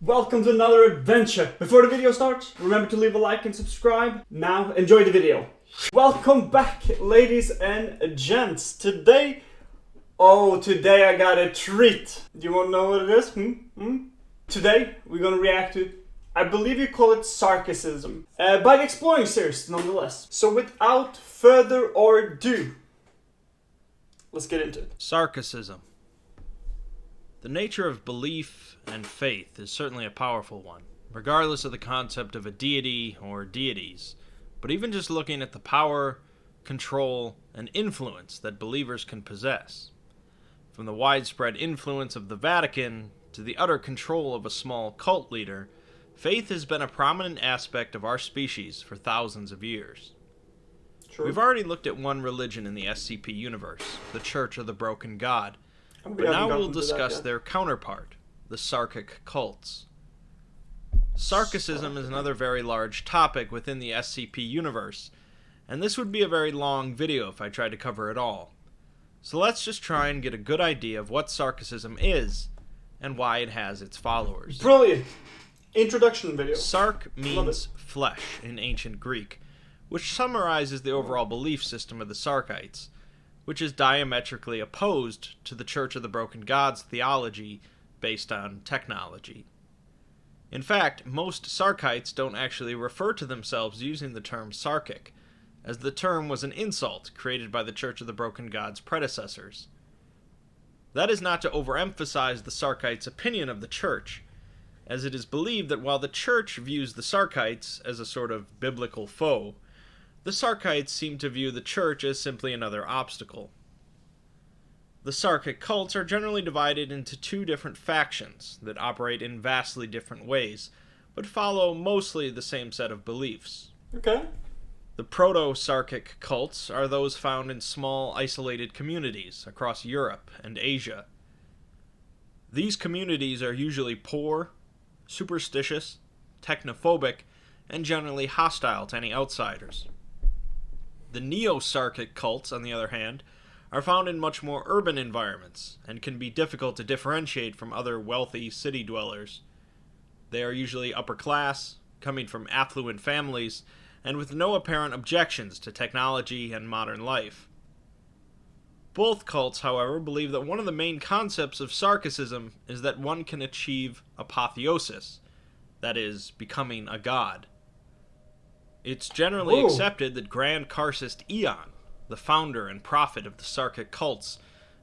Welcome to another adventure. Before the video starts, remember to leave a like and subscribe. Now, enjoy the video. Welcome back, ladies and gents. Today I got a treat. Do you want to know what it is? Today, we're gonna react to, I believe you call it Sarkicism, by the Exploring series, nonetheless. So without further ado, let's get into it. Sarkicism. The nature of belief and faith is certainly a powerful one, regardless of the concept of a deity or deities. But even just looking at the power, control, and influence that believers can possess, from the widespread influence of the Vatican to the utter control of a small cult leader, faith has been a prominent aspect of our species for thousands of years. True. We've already looked at one religion in the SCP universe, the Church of the Broken God. But now we'll discuss their counterpart, the Sarkic cults. Sarkicism is another very large topic within the SCP universe, and this would be a very long video if I tried to cover it all. So let's just try and get a good idea of what Sarkicism is, and why it has its followers. Brilliant! Introduction video. Sark means flesh in ancient Greek, which summarizes the overall belief system of the Sarkites, which is diametrically opposed to the Church of the Broken God's theology based on technology. In fact, most Sarkites don't actually refer to themselves using the term Sarkic, as the term was an insult created by the Church of the Broken God's predecessors. That is not to overemphasize the Sarkites' opinion of the Church, as it is believed that while the Church views the Sarkites as a sort of biblical foe, the Sarkites seem to view the Church as simply another obstacle. The Sarkic cults are generally divided into two different factions that operate in vastly different ways, but follow mostly the same set of beliefs. Okay. The Proto-Sarkic cults are those found in small, isolated communities across Europe and Asia. These communities are usually poor, superstitious, technophobic, and generally hostile to any outsiders. The Neo-Sarkic cults, on the other hand, are found in much more urban environments and can be difficult to differentiate from other wealthy city dwellers. They are usually upper class, coming from affluent families, and with no apparent objections to technology and modern life. Both cults, however, believe that one of the main concepts of Sarkicism is that one can achieve apotheosis, that is, becoming a god. It's generally accepted that Grand Karcist Eon, the founder and prophet of the Sarkic cults,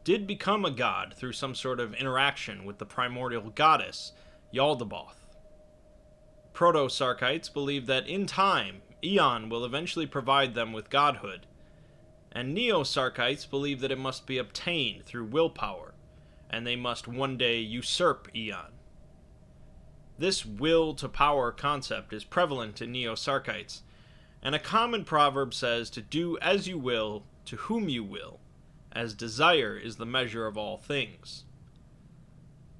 did become a god through some sort of interaction with the primordial goddess, Yaldabaoth. Proto-Sarkites believe that in time, Eon will eventually provide them with godhood, and Neo-Sarkites believe that it must be obtained through willpower, and they must one day usurp Eon. This will-to-power concept is prevalent in Neo-Sarkites, and a common proverb says to do as you will to whom you will, as desire is the measure of all things.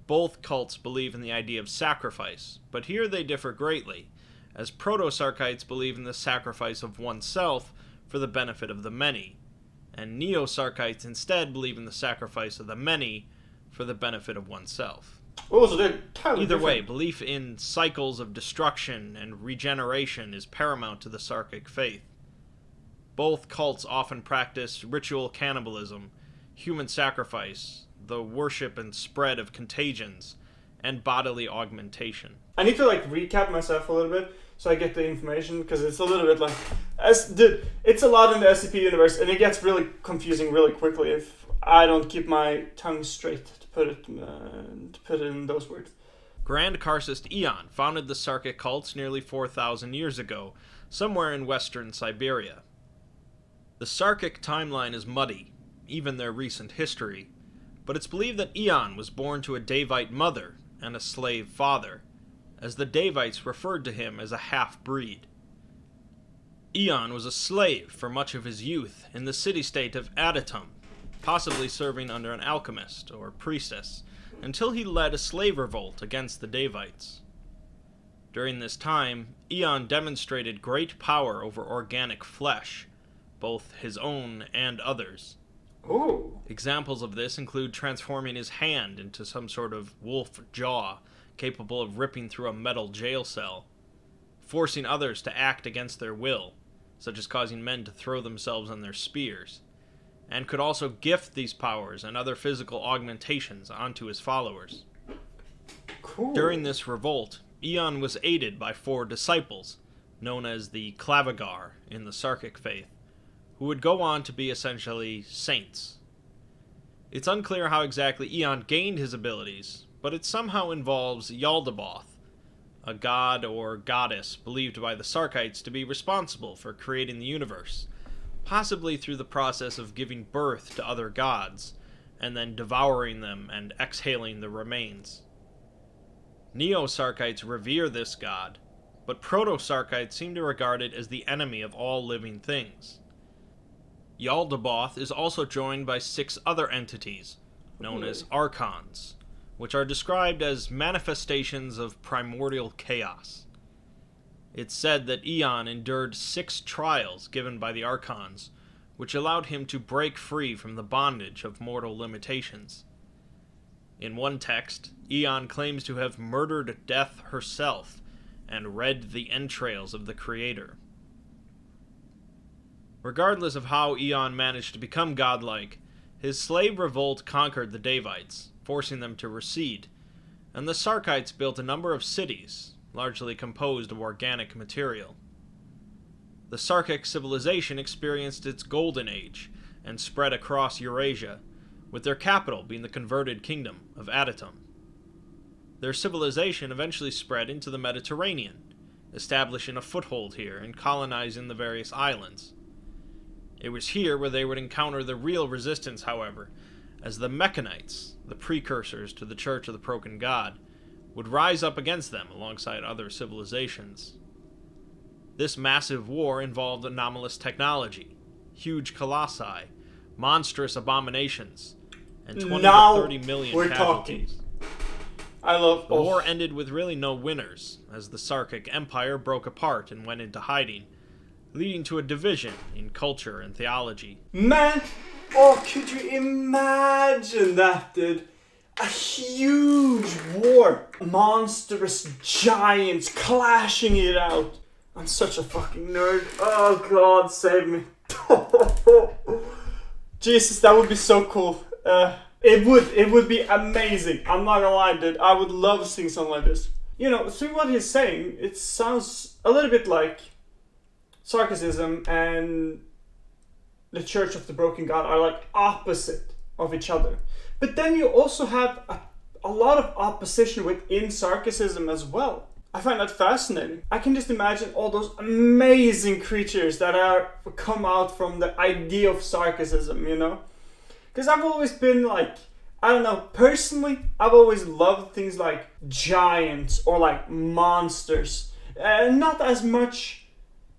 Both cults believe in the idea of sacrifice, but here they differ greatly, as Proto-Sarkites believe in the sacrifice of oneself for the benefit of the many, and Neo-Sarkites instead believe in the sacrifice of the many for the benefit of oneself. So they're totally Either way, different. belief in cycles of destruction and regeneration is paramount to the Sarkic faith. Both cults often practice ritual cannibalism, human sacrifice, the worship and spread of contagions, and bodily augmentation. I need to recap myself a little bit so I get the information, because it's a little bit it's a lot in the SCP universe, and it gets really confusing really quickly if I don't keep my tongue straight to put it in those words. Grand Karcist Eon founded the Sarkic cults nearly 4,000 years ago, somewhere in western Siberia. The Sarkic timeline is muddy, even their recent history, but it's believed that Eon was born to a Davite mother and a slave father, as the Davites referred to him as a half-breed. Eon was a slave for much of his youth in the city-state of Adatum, possibly serving under an alchemist or priestess, until he led a slave revolt against the Davites. During this time, Eon demonstrated great power over organic flesh, both his own and others. Ooh. Examples of this include transforming his hand into some sort of wolf jaw, capable of ripping through a metal jail cell, forcing others to act against their will, such as causing men to throw themselves on their spears, and could also gift these powers and other physical augmentations onto his followers. Cool. During this revolt, Eon was aided by 4 disciples, known as the Clavigar in the Sarkic faith, who would go on to be essentially saints. It's unclear how exactly Eon gained his abilities, but it somehow involves Yaldabaoth, a god or goddess believed by the Sarkites to be responsible for creating the universe, possibly through the process of giving birth to other gods, and then devouring them and exhaling the remains. Neo-Sarkites revere this god, but Proto-Sarkites seem to regard it as the enemy of all living things. Yaldabaoth is also joined by 6 other entities, known as Archons, which are described as manifestations of primordial chaos. It's said that Eon endured 6 trials given by the Archons, which allowed him to break free from the bondage of mortal limitations. In one text, Eon claims to have murdered Death herself and read the entrails of the Creator. Regardless of how Eon managed to become godlike, his slave revolt conquered the Davites, forcing them to recede, and the Sarkites built a number of cities, largely composed of organic material. The Sarkic civilization experienced its golden age and spread across Eurasia, with their capital being the converted kingdom of Adytum. Their civilization eventually spread into the Mediterranean, establishing a foothold here and colonizing the various islands. It was here where they would encounter the real resistance, however, as the Mechanites, the precursors to the Church of the Broken God, would rise up against them alongside other civilizations. This massive war involved anomalous technology, huge colossi, monstrous abominations, and 20 to 30 million casualties. The war ended with really no winners, as the Sarkic Empire broke apart and went into hiding, leading to a division in culture and theology. Man, could you imagine that, dude? A huge war. Monstrous giants clashing it out. I'm such a fucking nerd. Oh god, save me. Jesus, that would be so cool. It would be amazing. I'm not gonna lie, dude. I would love seeing something like this. You know, through what he's saying, it sounds a little bit like Sarkicism and the Church of the Broken God are like opposite of each other. But then you also have a lot of opposition within Sarkicism as well. I find that fascinating. I can just imagine all those amazing creatures that are come out from the idea of Sarkicism, you know? Because I've always been like, I don't know, personally, I've always loved things like giants or like monsters. Not as much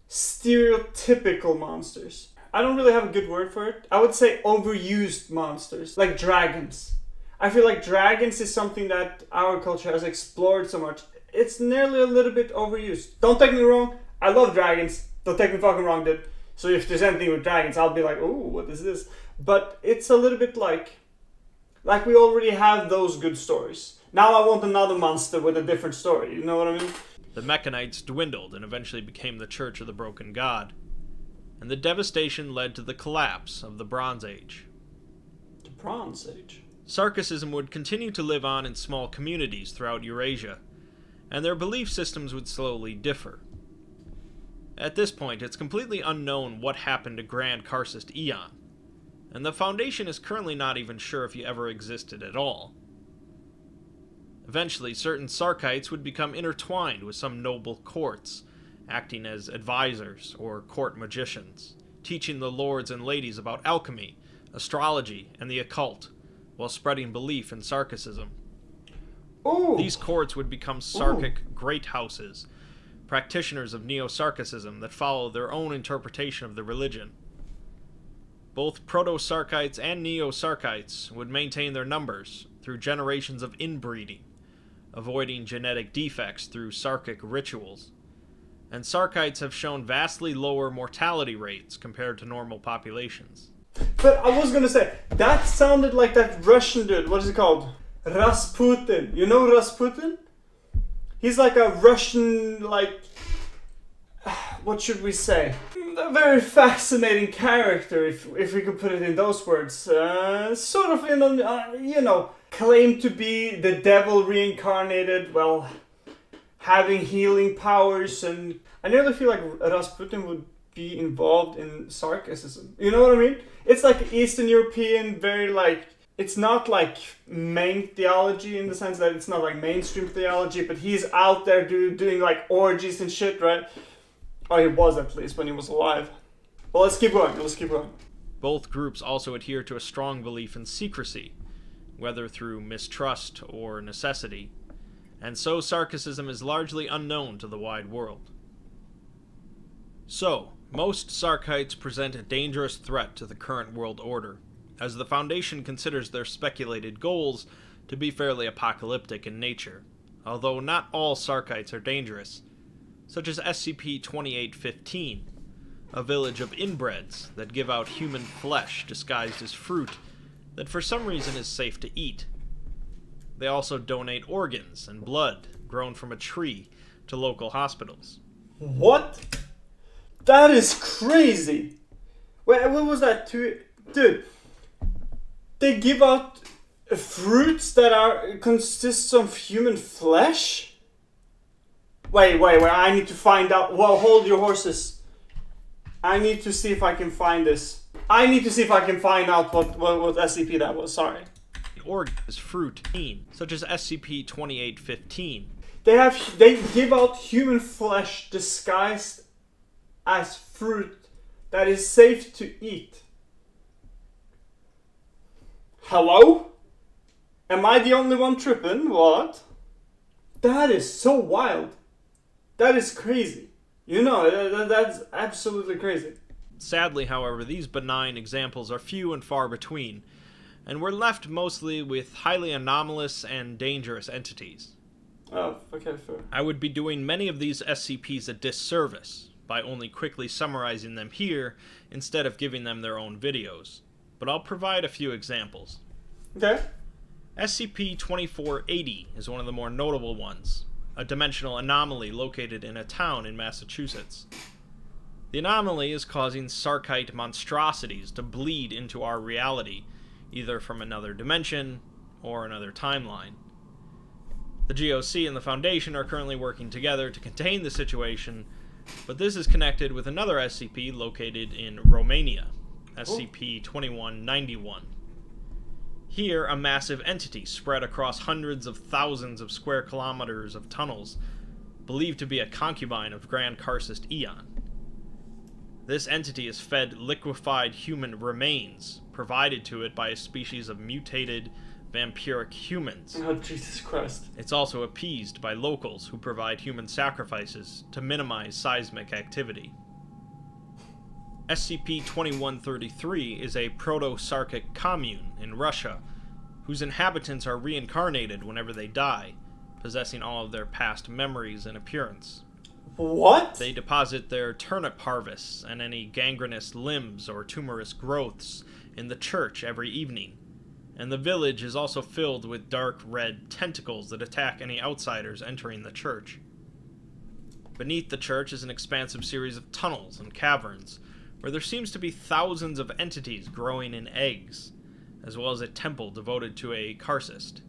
stereotypical monsters. I don't really have a good word for it. I would say overused monsters, like dragons. I feel like dragons is something that our culture has explored so much. It's nearly a little bit overused. Don't take me wrong, I love dragons. Don't take me fucking wrong, dude. So if there's anything with dragons, I'll be like, ooh, what is this? But it's a little bit like we already have those good stories. Now I want another monster with a different story, you know what I mean? The Mechanites dwindled and eventually became the Church of the Broken God, and the devastation led to the collapse of the Bronze Age. The Bronze Age? Sarkicism would continue to live on in small communities throughout Eurasia, and their belief systems would slowly differ. At this point, it's completely unknown what happened to Grand Karcist Eon, and the Foundation is currently not even sure if he ever existed at all. Eventually, certain Sarkites would become intertwined with some noble courts, acting as advisors or court magicians, teaching the lords and ladies about alchemy, astrology, and the occult, while spreading belief in Sarkicism. Ooh. These courts would become Sarkic great houses, practitioners of Neo-Sarkicism that follow their own interpretation of the religion. Both Proto-Sarkites and Neo-Sarkites would maintain their numbers through generations of inbreeding, avoiding genetic defects through Sarkic rituals. And Sarkites have shown vastly lower mortality rates compared to normal populations. But I was gonna say, that sounded like that Russian dude, what is it called? Rasputin. You know Rasputin? He's like a Russian, like, what should we say? A very fascinating character, if we could put it in those words. Sort of claimed to be the devil reincarnated, well, having healing powers, and I nearly feel like Rasputin would be involved in Sarkicism. You know what I mean? It's like Eastern European, very like, it's not like main theology in the sense that it's not like mainstream theology, but he's out there doing like orgies and shit, right? Or he was, at least, when he was alive. Well, let's keep going. Both groups also adhere to a strong belief in secrecy, whether through mistrust or necessity, and so Sarkicism is largely unknown to the wide world. So, most Sarkites present a dangerous threat to the current world order, as the Foundation considers their speculated goals to be fairly apocalyptic in nature, although not all Sarkites are dangerous, such as SCP-2815, a village of inbreds that give out human flesh disguised as fruit that for some reason is safe to eat. They also donate organs and blood grown from a tree to local hospitals. What? That is crazy! Wait, what was that? Dude, they give out fruits that consists of human flesh? Wait, I need to find out. Well, hold your horses. I need to see if I can find this. I need to see if I can find out what SCP that was, sorry. Organ is fruit, such as SCP-2815. They give out human flesh disguised as fruit that is safe to eat. Hello? Am I the only one tripping? What? That is so wild. That is crazy. You know, that's absolutely crazy. Sadly, however, these benign examples are few and far between, and we're left mostly with highly anomalous and dangerous entities. Oh, okay, fair. I would be doing many of these SCPs a disservice by only quickly summarizing them here instead of giving them their own videos, but I'll provide a few examples. Okay. SCP-2480 is one of the more notable ones, a dimensional anomaly located in a town in Massachusetts. The anomaly is causing Sarkite monstrosities to bleed into our reality, either from another dimension or another timeline. The GOC and the Foundation are currently working together to contain the situation, but this is connected with another SCP located in Romania, SCP-2191. Here, a massive entity spread across hundreds of thousands of square kilometers of tunnels, believed to be a concubine of Grand Karcist Eon. This entity is fed liquefied human remains, provided to it by a species of mutated vampiric humans. Oh, Jesus Christ. It's also appeased by locals who provide human sacrifices to minimize seismic activity. SCP-2133 is a proto-Sarkic commune in Russia, whose inhabitants are reincarnated whenever they die, possessing all of their past memories and appearance. What? They deposit their turnip harvests and any gangrenous limbs or tumorous growths in the church every evening, and the village is also filled with dark red tentacles that attack any outsiders entering the church. Beneath the church is an expansive series of tunnels and caverns, where there seems to be thousands of entities growing in eggs, as well as a temple devoted to a Karcist.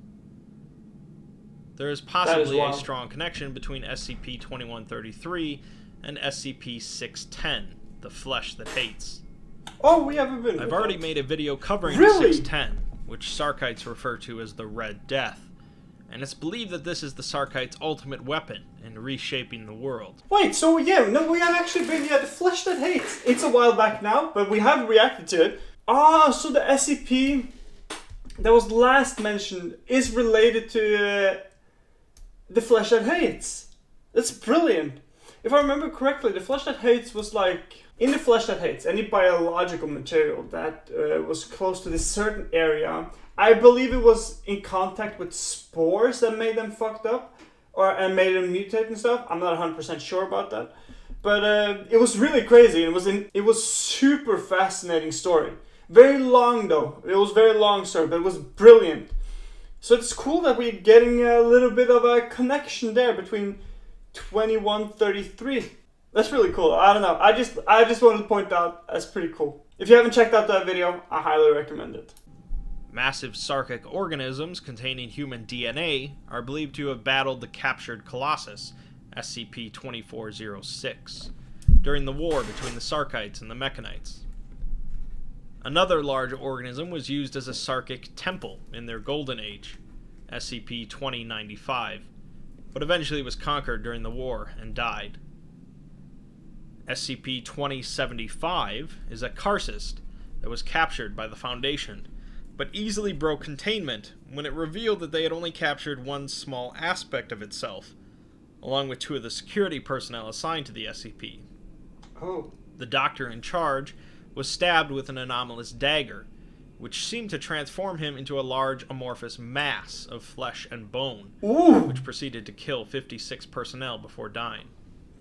There is possibly a strong connection between SCP-2133 and SCP-610, the flesh that hates. Oh, we haven't been. I've already made a video covering Really? 610, which Sarkites refer to as the Red Death, and it's believed that this is the Sarkites' ultimate weapon in reshaping the world. Wait, so yeah, no, we have actually been, the flesh that hates. It's a while back now, but we have reacted to it. Ah, so the SCP that was last mentioned is related to the flesh that hates. That's brilliant. If I remember correctly, the flesh that hates was like, in the flesh that hates, any biological material that was close to this certain area, I believe it was in contact with spores that made them fucked up, and made them mutate and stuff. I'm not 100% sure about that. But it was really crazy. It was super fascinating story. Very long though. It was very long story, but it was brilliant. So it's cool that we're getting a little bit of a connection there between 2133. That's really cool. I don't know. I just wanted to point out that's pretty cool. If you haven't checked out that video, I highly recommend it. Massive Sarkic organisms containing human DNA are believed to have battled the captured Colossus, SCP-2406, during the war between the Sarkites and the Mechanites. Another large organism was used as a Sarkic temple in their Golden Age, SCP-2095, but eventually was conquered during the war and died. SCP-2075 is a Karcist that was captured by the Foundation, but easily broke containment when it revealed that they had only captured one small aspect of itself, along with 2 of the security personnel assigned to the SCP. Oh. The doctor in charge was stabbed with an anomalous dagger, which seemed to transform him into a large amorphous mass of flesh and bone, Ooh. which proceeded to kill 56 personnel before dying.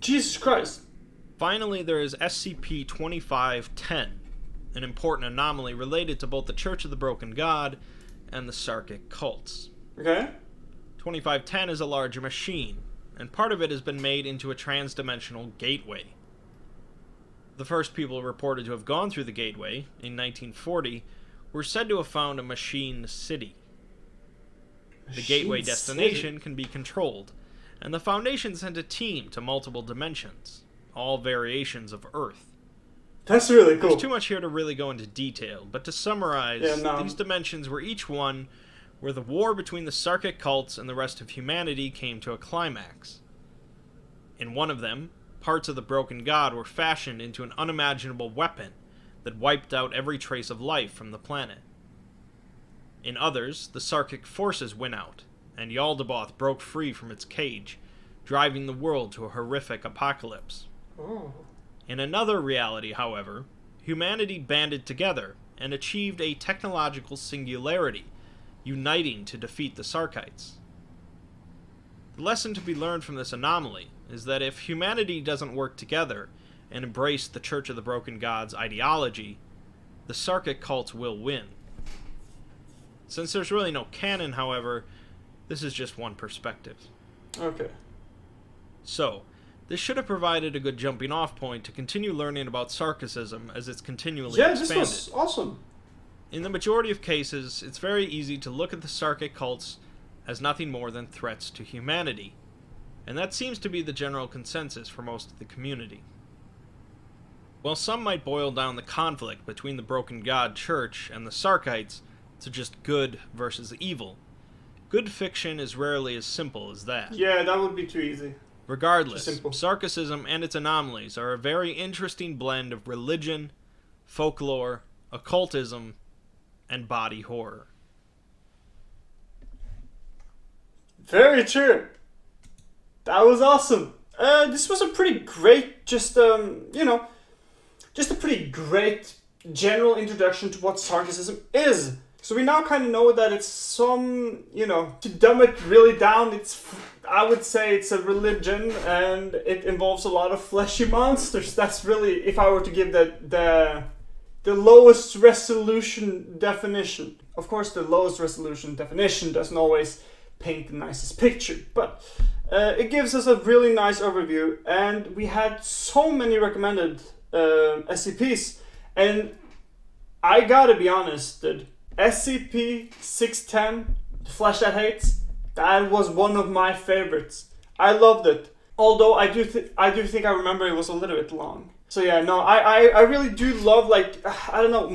Jesus Christ. Finally, there is SCP-2510, an important anomaly related to both the Church of the Broken God and the Sarkic cults. Okay. 2510 is a larger machine, and part of it has been made into a trans-dimensional gateway. The first people reported to have gone through the gateway, in 1940, were said to have found a machine city. The gateway destination can be controlled, and the Foundation sent a team to multiple dimensions, all variations of Earth. That's really cool. There's too much here to really go into detail, but to summarize, these dimensions were each one where the war between the Sarkic cults and the rest of humanity came to a climax. In one of them, parts of the Broken God were fashioned into an unimaginable weapon that wiped out every trace of life from the planet. In others, the Sarkic forces went out, and Yaldabaoth broke free from its cage, driving the world to a horrific apocalypse. Oh. In another reality, however, humanity banded together and achieved a technological singularity, uniting to defeat the Sarkites. The lesson to be learned from this anomaly is that if humanity doesn't work together and embrace the Church of the Broken God's ideology, the Sarkic cults will win. Since there's really no canon, however, this is just one perspective. Okay. So, this should have provided a good jumping off point to continue learning about Sarkicism as it's continually expanded. Yeah, this was awesome. In the majority of cases, it's very easy to look at the Sarkic cults as nothing more than threats to humanity, and that seems to be the general consensus for most of the community. While some might boil down the conflict between the Broken God Church and the Sarkites to just good versus evil, good fiction is rarely as simple as that. Yeah, that would be too easy. Regardless, Sarkicism and its anomalies are a very interesting blend of religion, folklore, occultism, and body horror. Very true. That was awesome. This was a pretty great, just a pretty great general introduction to what Sarkicism is. So we now kind of know that it's some, to dumb it really down, I would say it's a religion and it involves a lot of fleshy monsters. That's really, if I were to give the lowest resolution definition. Of course, the lowest resolution definition doesn't always paint the nicest picture, but it gives us a really nice overview, and we had so many recommended SCPs, and I gotta be honest, that SCP-610, The Flesh That Hates, that was one of my favorites. I loved it, although I do think I remember it was a little bit long. So yeah, no, I really do love,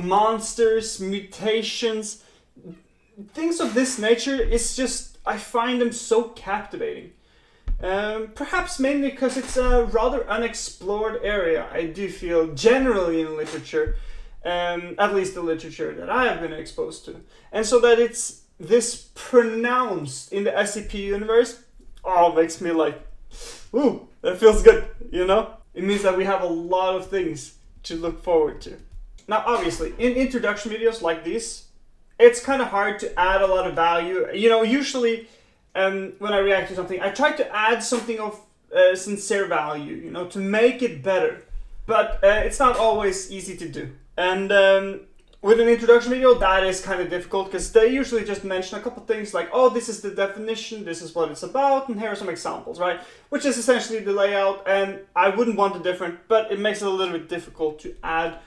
monsters, mutations, things of this nature. It's just, I find them so captivating. Perhaps mainly because it's a rather unexplored area, I do feel, generally in literature, at least the literature that I have been exposed to. And so that it's this pronounced in the SCP universe, makes me ooh, that feels good, It means that we have a lot of things to look forward to. Now, obviously, in introduction videos like these, it's kind of hard to add a lot of value. Usually, when I react to something, I try to add something of sincere value, to make it better. But it's not always easy to do. And with an introduction video, that is kind of difficult because they usually just mention a couple things like, oh, this is the definition, this is what it's about, and here are some examples, right? Which is essentially the layout, and I wouldn't want it different, but it makes it a little bit difficult to add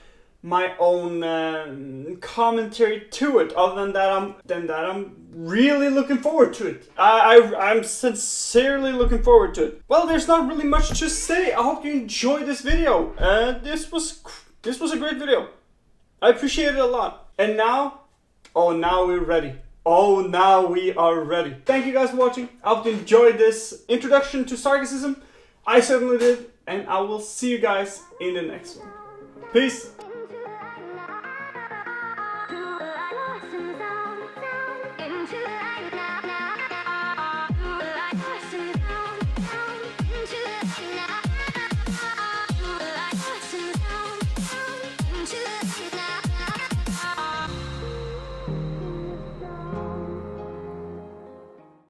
my own commentary to it. Other than that, I'm really looking forward to it. I'm sincerely looking forward to it. Well, there's not really much to say. I hope you enjoyed this video. This was a great video. I appreciate it a lot. And now, now we're ready. Now we are ready. Thank you guys for watching. I hope you enjoyed this introduction to Sarkicism. I certainly did, and I will see you guys in the next one. Peace.